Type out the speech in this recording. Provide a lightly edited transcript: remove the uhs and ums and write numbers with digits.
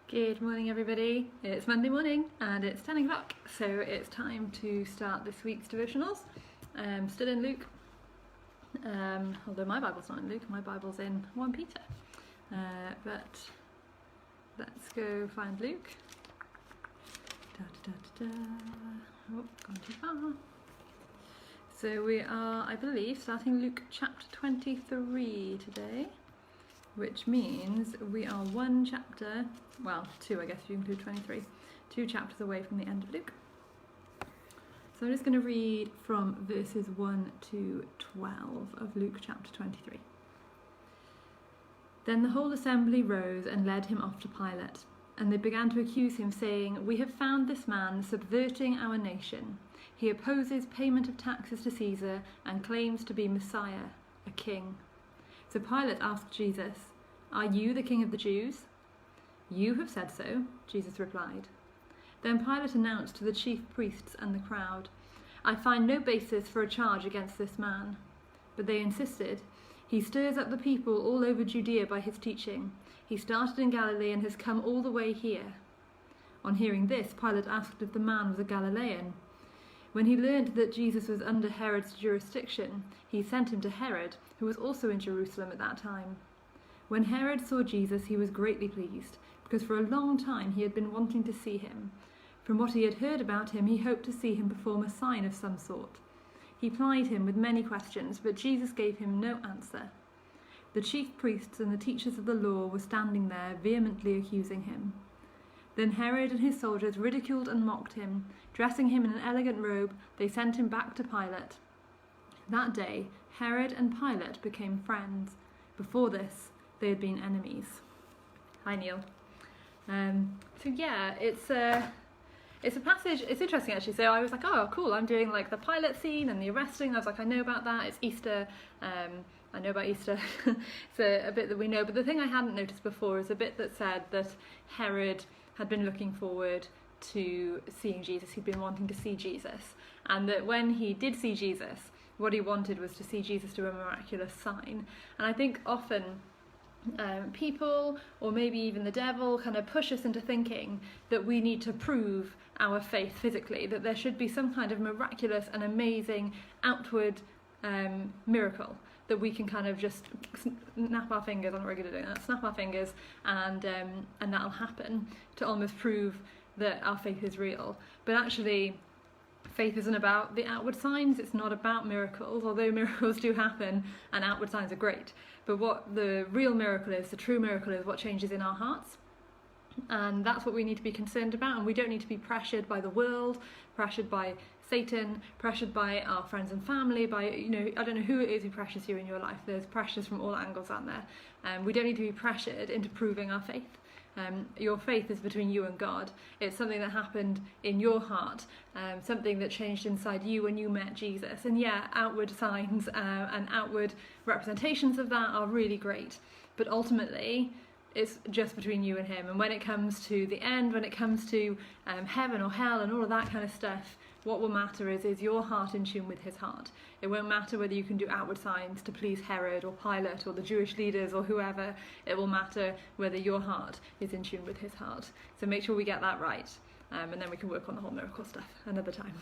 Good morning everybody, it's Monday morning and it's 10 o'clock, so it's time to start this week's devotionals. Still in Luke, although my Bible's not in Luke, my Bible's in 1 Peter. But let's go find Luke. Oh, gone too far. So we are, I believe, starting Luke chapter 23 today, which means we are one chapter, well, two I guess if you include 23, 2 chapters away from the end of Luke. So I'm just going to read from verses 1 to 12 of Luke chapter 23. Then the whole assembly rose and led him off to Pilate, and they began to accuse him, saying, "We have found this man subverting our nation. He opposes payment of taxes to Caesar and claims to be Messiah, a king." So Pilate asked Jesus, "Are you the king of the Jews?" "You have said so," Jesus replied. Then Pilate announced to the chief priests and the crowd, "I find no basis for a charge against this man." But they insisted, "He stirs up the people all over Judea by his teaching. He started in Galilee and has come all the way here." On hearing this, Pilate asked if the man was a Galilean. When he learned that Jesus was under Herod's jurisdiction, he sent him to Herod, who was also in Jerusalem at that time. When Herod saw Jesus, he was greatly pleased, because for a long time he had been wanting to see him. From what he had heard about him, he hoped to see him perform a sign of some sort. He plied him with many questions, but Jesus gave him no answer. The chief priests and the teachers of the law were standing there, vehemently accusing him. Then Herod and his soldiers ridiculed and mocked him. Dressing him in an elegant robe, they sent him back to Pilate. That day, Herod and Pilate became friends. Before this, they had been enemies. Hi, Neil. So yeah, it's a passage. It's interesting actually. So I was like, oh, cool. I'm doing like the Pilate scene and the arresting. I was like, I know about that. It's Easter. I know about Easter. It's a bit that we know. But the thing I hadn't noticed before is a bit that said that Herod had been looking forward to seeing Jesus. He'd been wanting to see Jesus, and that when he did see Jesus, what he wanted was to see Jesus do a miraculous sign. And I think often people, or maybe even the devil, kind of push us into thinking that we need to prove our faith physically, that there should be some kind of miraculous and amazing outward miracle that we can kind of just snap our fingers. I'm not really good at doing that. Snap our fingers and that'll happen, to almost prove that our faith is real. But actually, faith isn't about the outward signs. It's not about miracles, although miracles do happen and outward signs are great. But what the real miracle is, the true miracle, is what changes in our hearts. And that's what we need to be concerned about. And we don't need to be pressured by the world, pressured by Satan, pressured by our friends and family, by, I don't know who it is who pressures you in your life. There's pressures from all angles out there. We don't need to be pressured into proving our faith. Your faith is between you and God. It's something that happened in your heart, something that changed inside you when you met Jesus. And yeah, outward signs and outward representations of that are really great, but ultimately it's just between you and him. And when it comes to the end, when it comes to heaven or hell and all of that kind of stuff, what will matter is your heart in tune with his heart. It won't matter whether you can do outward signs to please Herod or Pilate or the Jewish leaders or whoever. It will matter whether your heart is in tune with his heart. So make sure we get that right, and then we can work on the whole miracle stuff another time.